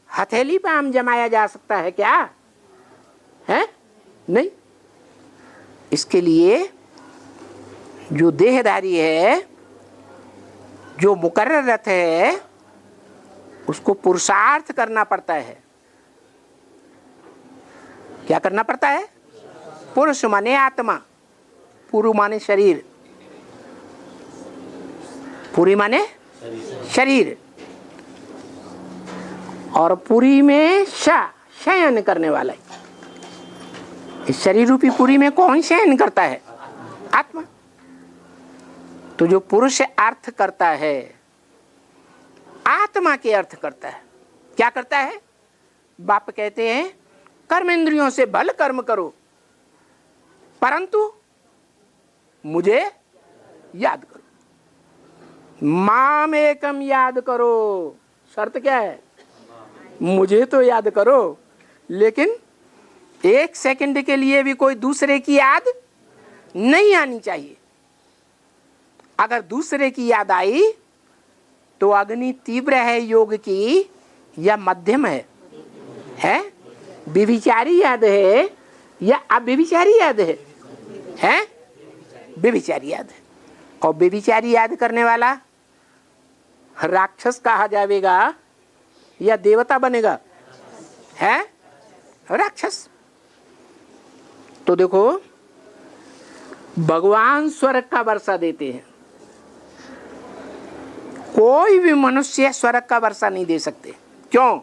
हथेली पे आम जमाया जा सकता है क्या? है? नहीं। इसके लिए जो देहधारी है, जो मुकर्रर रथ है, उसको पुरुषार्थ करना पड़ता है। क्या करना पड़ता है? पुरुष माने आत्मा, पुरु माने शरीर, पुरी माने शरीर, और पुरी में शयन करने वाला है। इस शरीर रूपी पुरी में कौन शयन करता है? आत्मा। तो जो पुरुष अर्थ करता है, आत्मा के अर्थ करता है। क्या करता है? बाप कहते हैं कर्म इंद्रियों से भल कर्म करो, परंतु मुझे याद करो। माम एकम याद करो। शर्त क्या है? मुझे तो याद करो, लेकिन एक सेकंड के लिए भी कोई दूसरे की याद नहीं आनी चाहिए। अगर दूसरे की याद आई तो अग्नि तीव्र है योग की या मध्यम है? है? व्यभिचारी याद है या अव्यभिचारी याद है? है? व्यभिचारी याद है। और व्यभिचारी याद करने वाला राक्षस कहा जाएगा या देवता बनेगा? है? राक्षस। तो देखो, भगवान स्वर्ग का वर्षा देते हैं। कोई भी मनुष्य स्वर्ग का वर्षा नहीं दे सकते। क्यों?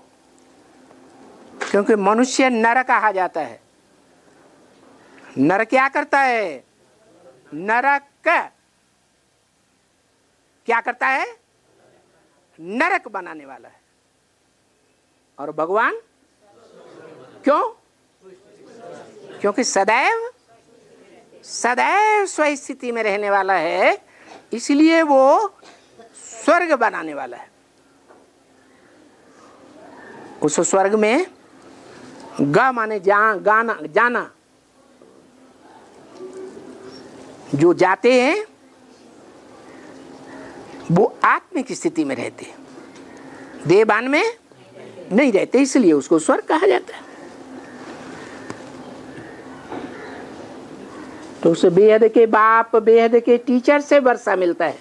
क्योंकि मनुष्य नर कहा जाता है। नर क्या करता है? नरक क्या करता है? नरक बनाने वाला है। और भगवान क्यों? क्योंकि सदैव स्वस्थिति में रहने वाला है, इसलिए वो स्वर्ग बनाने वाला है। उस स्वर्ग में ग माने गाना, जाना। जो जाते हैं वो आत्मिक स्थिति में रहते हैं, देहभान में नहीं रहते, इसलिए उसको स्वर्ग कहा जाता है। तो उसे बेहद के बाप, बेहद के टीचर से वर्षा मिलता है।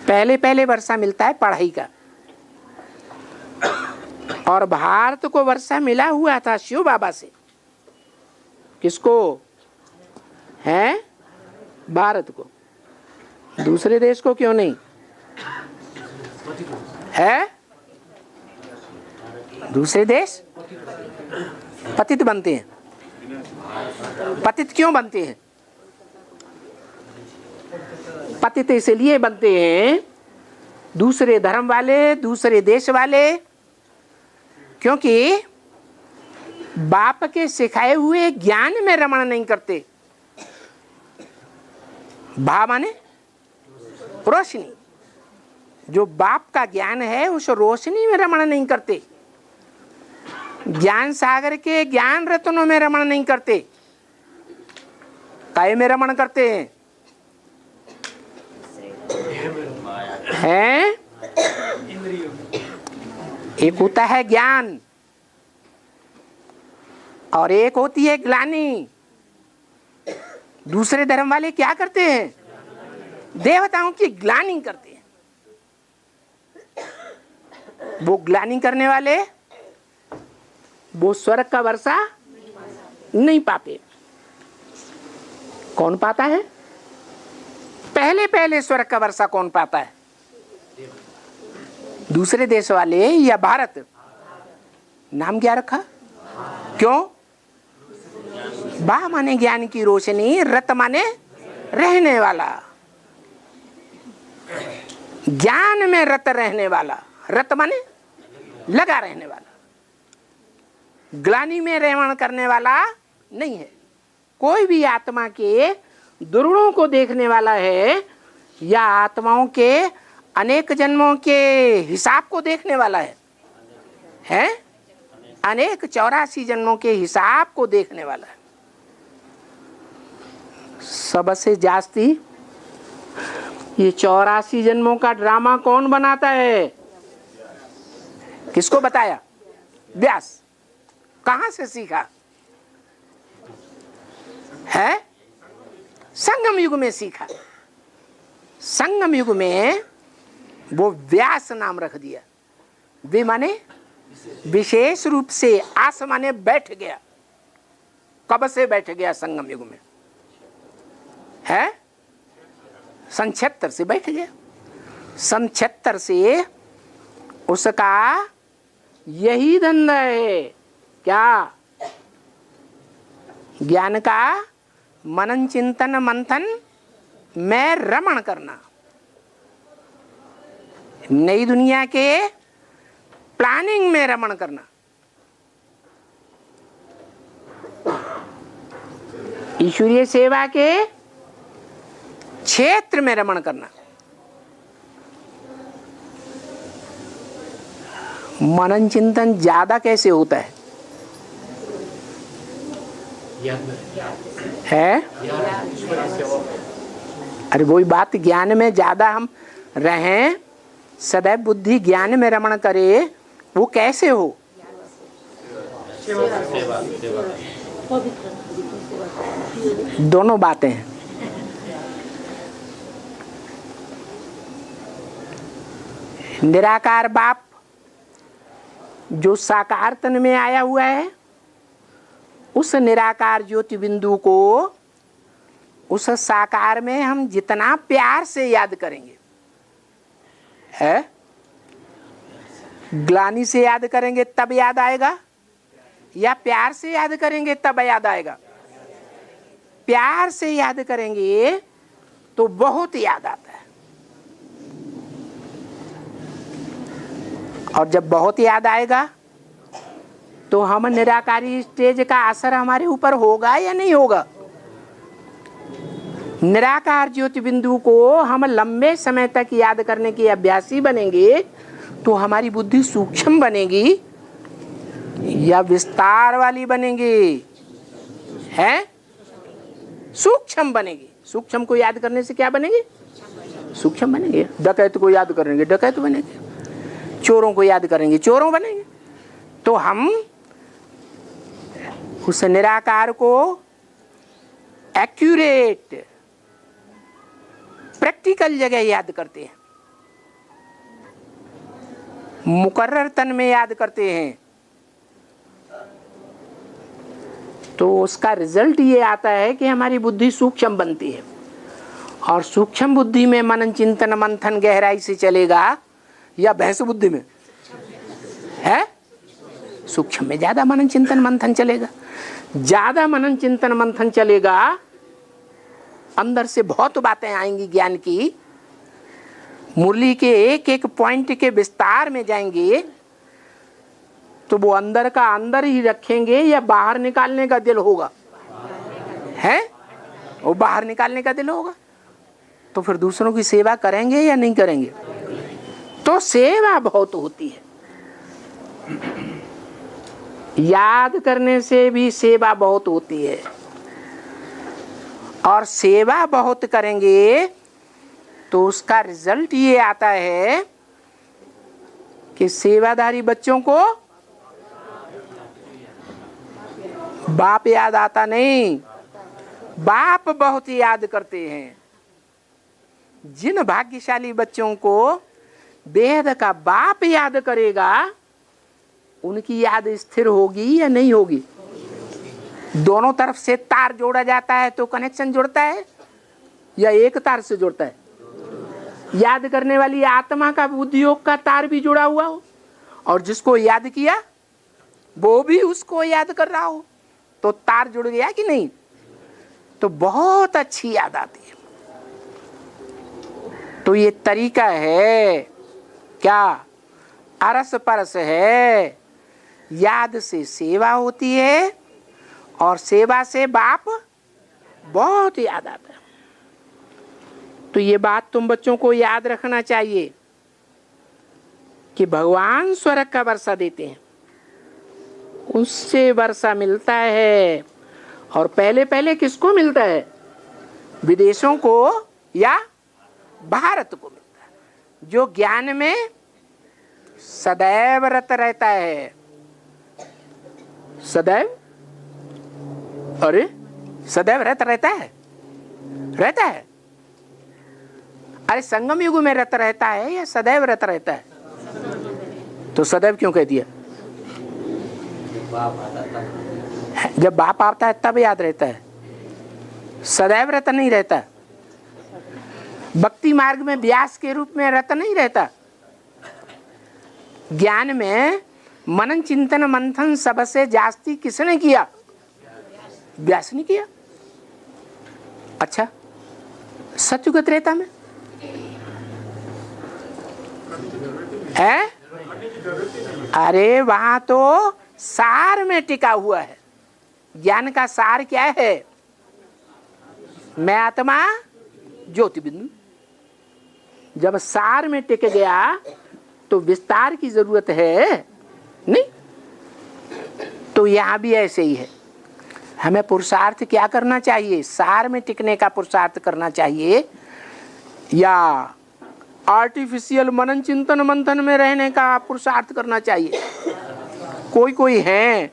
पहले वर्षा मिलता है पढ़ाई का, और भारत को वर्षा मिला हुआ था शिव बाबा से। किसको? है? भारत को। दूसरे देश को क्यों नहीं? है? दूसरे देश पतित बनते हैं। पतित क्यों बनते हैं? पतित इसलिए बनते हैं, दूसरे धर्म वाले, दूसरे देश वाले, क्योंकि बाप के सिखाए हुए ज्ञान में रमण नहीं करते। भा माने रोशनी। जो बाप का ज्ञान है उस रोशनी में रमण नहीं करते। ज्ञान सागर के ज्ञान रत्नों में रमण नहीं करते। काय में रमण करते हैं? हैं? एक होता है ज्ञान और एक होती है ग्लानि। दूसरे धर्म वाले क्या करते हैं? देवताओं की ग्लानि करते हैं। वो ग्लानि करने वाले वो स्वर्ग का वर्षा नहीं पाते। कौन पाता है? पहले स्वर्ग का वर्षा कौन पाता है? दूसरे देश वाले या भारत? नाम क्या रखा? क्यों? बा माने ज्ञान की रोशनी, रत माने रहने वाला, ज्ञान में रत रहने वाला। रत माने लगा रहने वाला, ग्लानि में रमण करने वाला नहीं है। कोई भी आत्मा के दुर्गुणों को देखने वाला है, या आत्माओं के अनेक जन्मों के हिसाब को देखने वाला है? हैं? अनेक 84 जन्मों के हिसाब को देखने वाला है। सबसे जास्ती ये 84 जन्मों का ड्रामा कौन बनाता है? किसको बताया? व्यास। कहां से सीखा है? संगम युग में सीखा। संगम युग में वो व्यास नाम रख दिया। वे माने विशेष रूप से, आस माने बैठ गया। कब से बैठ गया संगम युग में? है सन 76 से बैठ गया। सन 76 से उसका यही धंधा है। क्या? ज्ञान का मनन चिंतन मंथन में रमण करना, नई दुनिया के प्लानिंग में रमण करना, ईश्वरीय सेवा के क्षेत्र में रमण करना। मनन चिंतन ज्यादा कैसे होता है? अरे वही बात, ज्ञान में ज्यादा हम रहें, सदैव बुद्धि ज्ञान में रमण करे, वो कैसे हो? दोनों बातें हैं। निराकार बाप जो साकार तन में आया हुआ है, उस निराकार ज्योति बिंदु को उस साकार में हम जितना प्यार से याद करेंगे, है ग्लानि से याद करेंगे तब याद आएगा, या प्यार से याद करेंगे तब याद आएगा? प्यार से याद करेंगे तो बहुत याद आता है, और जब बहुत याद आएगा तो हम निराकारी स्टेज का असर हमारे ऊपर होगा या नहीं होगा? निराकार ज्योति बिंदु को हम लंबे समय तक याद करने की अभ्यासी बनेंगे तो हमारी बुद्धि सूक्ष्म बनेगी या विस्तार वाली बनेगी? है सूक्ष्म बनेगी। सूक्ष्म को याद करने से क्या बनेगी? सूक्ष्म बनेंगे। डकैत को याद करेंगे डकैत बनेंगे, चोरों को याद करेंगे चोरों बनेंगे। तो हम उस निराकार को एक्यूरेट प्रैक्टिकल जगह याद करते हैं, मुकर्रर तन में याद करते हैं, तो उसका रिजल्ट ये आता है कि हमारी बुद्धि सूक्ष्म बनती है। और सूक्ष्म बुद्धि में मनन चिंतन मंथन गहराई से चलेगा या भैंस बुद्धि में? है सूक्ष्म में ज्यादा मनन चिंतन मंथन चलेगा। ज्यादा मनन चिंतन मंथन चलेगा, अंदर से बहुत बातें आएंगी ज्ञान की, मुरली के एक एक पॉइंट के विस्तार में जाएंगे, तो वो अंदर का अंदर ही रखेंगे या बाहर निकालने का दिल होगा? है वो बाहर निकालने का दिल होगा। तो फिर दूसरों की सेवा करेंगे या नहीं करेंगे? तो सेवा बहुत होती है। याद करने से भी सेवा बहुत होती है, और सेवा बहुत करेंगे तो उसका रिजल्ट ये आता है कि सेवादारी बच्चों को बाप याद आता नहीं, बाप बहुत याद करते हैं। जिन भाग्यशाली बच्चों को बेहद का बाप याद करेगा, उनकी याद स्थिर होगी या नहीं होगी? दोनों तरफ से तार जोड़ा जाता है तो कनेक्शन जुड़ता है या एक तार से जुड़ता है? याद करने वाली आत्मा का बुद्धियोग का तार भी जुड़ा हुआ हो, और जिसको याद किया वो भी उसको याद कर रहा हो, तो तार जुड़ गया कि नहीं? तो बहुत अच्छी याद आती है। तो ये तरीका है क्या? अरस परस है। याद से सेवा होती है और सेवा से बाप बहुत याद आता है। तो ये बात तुम बच्चों को याद रखना चाहिए कि भगवान स्वर्ग का वर्षा देते हैं, उससे वर्षा मिलता है। और पहले पहले किसको मिलता है? विदेशों को या भारत को मिलता है, जो ज्ञान में सदैव रत रहता है। सदैव, अरे सदैव रत रहता है, रहता है। अरे संगम युग में रत रहता है या सदैव रत रहता है? तो सदैव क्यों कह दिया? जब बाप आता है तब याद रहता है, सदैव रत नहीं रहता। भक्ति मार्ग में व्यास के रूप में रत नहीं रहता। ज्ञान में मनन चिंतन मंथन सबसे जास्ती किसने किया? व्यास ने किया। अच्छा, सत्युग त्रेता में है? अरे वहां तो सार में टिका हुआ है। ज्ञान का सार क्या है? मैं आत्मा ज्योति बिंदु। जब सार में टिक गया तो विस्तार की जरूरत है नहीं। तो यहां भी ऐसे ही है। हमें पुरुषार्थ क्या करना चाहिए? सार में टिकने का पुरुषार्थ करना चाहिए या आर्टिफिशियल मनन चिंतन मंथन में रहने का पुरुषार्थ करना चाहिए? कोई कोई हैं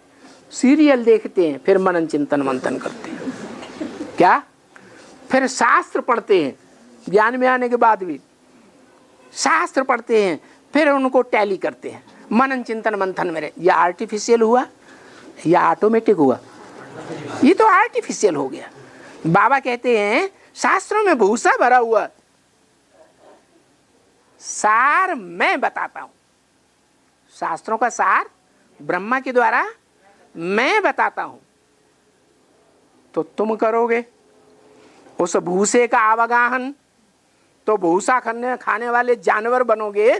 सीरियल देखते हैं फिर मनन चिंतन मंथन करते हैं, क्या फिर शास्त्र पढ़ते हैं, ज्ञान में आने के बाद भी शास्त्र पढ़ते हैं, फिर उनको टैली करते हैं, मनन चिंतन मंथन में रहे। या आर्टिफिशियल हुआ या ऑटोमेटिक हुआ? ये तो आर्टिफिशियल हो गया। बाबा कहते हैं शास्त्रों में भूसा भरा हुआ, सार मैं बताता हूं। शास्त्रों का सार ब्रह्मा के द्वारा मैं बताता हूं, तो तुम करोगे उस भूसे का अवगाहन, तो भूसा खाने वाले जानवर बनोगे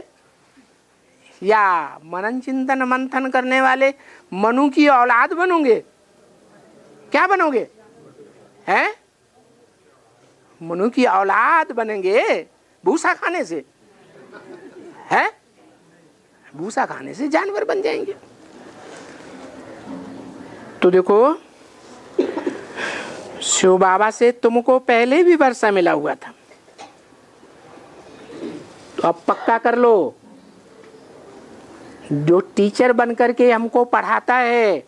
या मनन चिंतन मंथन करने वाले मनु की औलाद बनोगे? क्या बनोगे? हैं? मनु की औलाद बनेंगे भूसा खाने से, है? भूसा खाने से जानवर बन जाएंगे। तो देखो, शिव बाबा से तुमको पहले भी वर्षा मिला हुआ था, तो अब पक्का कर लो। जो टीचर बन करके हमको पढ़ाता है,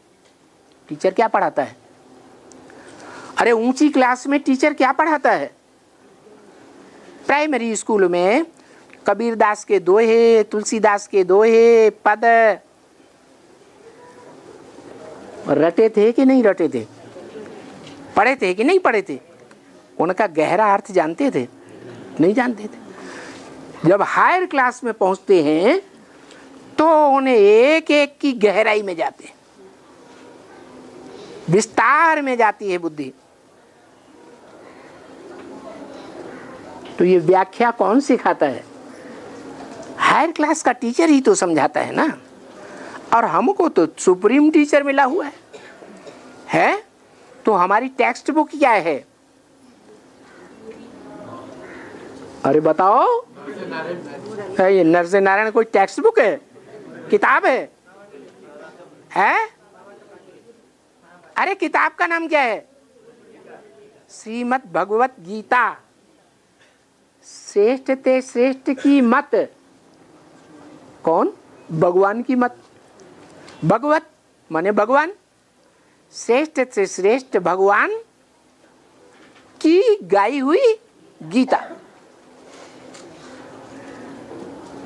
टीचर क्या पढ़ाता है? अरे ऊंची क्लास में टीचर क्या पढ़ाता है? प्राइमरी स्कूल में कबीर दास के दोहे, तुलसीदास के दोहे, पद रटे थे कि नहीं रटे थे? पढ़े थे कि नहीं पढ़े थे? उनका गहरा अर्थ जानते थे? नहीं जानते थे। जब हायर क्लास में पहुंचते हैं तो उन्हें एक एक की गहराई में जाते हैं, विस्तार में जाती है बुद्धि। तो ये व्याख्या कौन सिखाता है? हायर क्लास का टीचर ही तो समझाता है ना। और हमको तो सुप्रीम टीचर मिला हुआ है? तो हमारी टेक्स्ट बुक क्या है? अरे बताओ, ये नरसिंह नारायण कोई टेक्स्ट बुक है? किताब है? है? अरे किताब का नाम क्या है? श्रीमद् भगवत गीता। श्रेष्ठ ते श्रेष्ठ की मत। कौन? भगवान की मत। भगवत माने भगवान, श्रेष्ठ से श्रेष्ठ भगवान की गाई हुई गीता।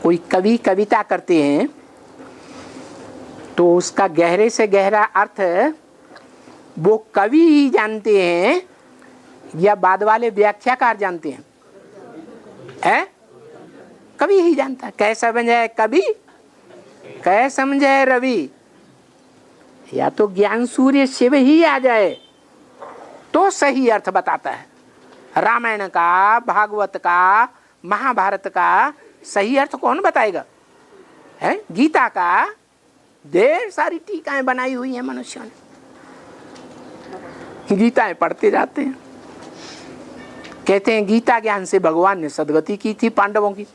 कोई कवि कविता करते हैं तो उसका गहरे से गहरा अर्थ वो कवि ही जानते हैं या बाद वाले व्याख्याकार जानते हैं? है? कवि ही जानता है। कैसा समझे कवि, कैसे समझे रवि। या तो ज्ञान सूर्य शिव ही आ जाए तो सही अर्थ बताता है। रामायण का, भागवत का, महाभारत का सही अर्थ कौन बताएगा? है? गीता का ढेर सारी टीकाएं बनाई हुई हैं मनुष्यों ने, गीताएं पढ़ते जाते हैं। कहते हैं गीता ज्ञान से भगवान ने सदगति की थी पांडवों की।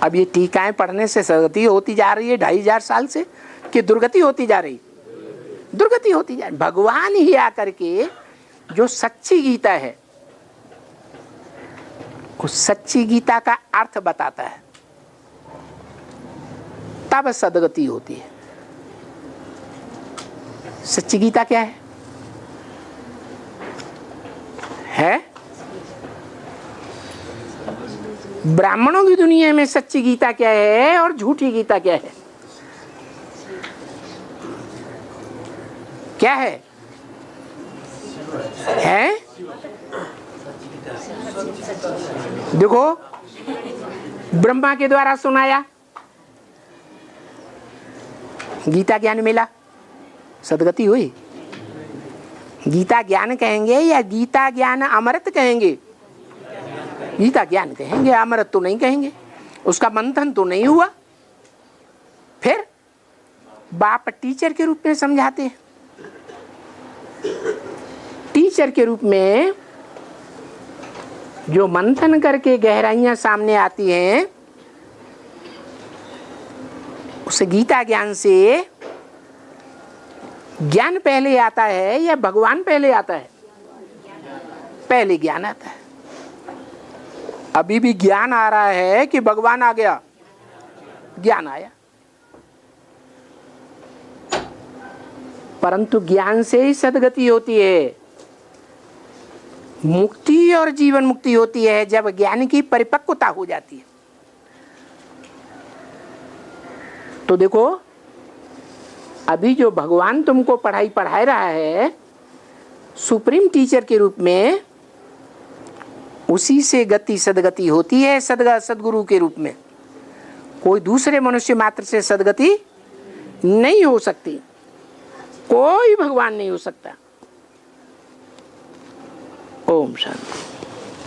अब ये टीकाएं पढ़ने से सदगति होती जा रही है 2500 साल से, कि दुर्गति होती जा रही? दुर्गति होती जा रही। भगवान ही आकर के जो सच्ची गीता है, उस सच्ची गीता का अर्थ बताता है, तब सदगति होती है। सच्ची गीता क्या है? ब्राह्मणों की दुनिया में सच्ची गीता क्या है और झूठी गीता क्या है? क्या है? देखो, ब्रह्मा के द्वारा सुनाया, गीता ज्ञान मिला, सदगति हुई। गीता ज्ञान कहेंगे या गीता ज्ञान अमृत कहेंगे? गीता ज्ञान कहेंगे, अमृत तो नहीं कहेंगे, उसका मंथन तो नहीं हुआ। फिर बाप टीचर के रूप में समझाते हैं। टीचर के रूप में जो मंथन करके गहराइयां सामने आती हैं, उस गीता ज्ञान से ज्ञान पहले आता है या भगवान पहले आता है? पहले ज्ञान आता है। अभी भी ज्ञान आ रहा है कि भगवान आ गया? ज्ञान आया, परंतु ज्ञान से ही सदगति होती है। मुक्ति और जीवन मुक्ति होती है जब ज्ञान की परिपक्वता हो जाती है। तो देखो, अभी जो भगवान तुमको पढ़ाई पढ़ा रहा है सुप्रीम टीचर के रूप में, उसी से गति सदगति होती है। सदगुरु के रूप में कोई दूसरे मनुष्य मात्र से सदगति नहीं हो सकती, कोई भगवान नहीं हो सकता। ओम शांति।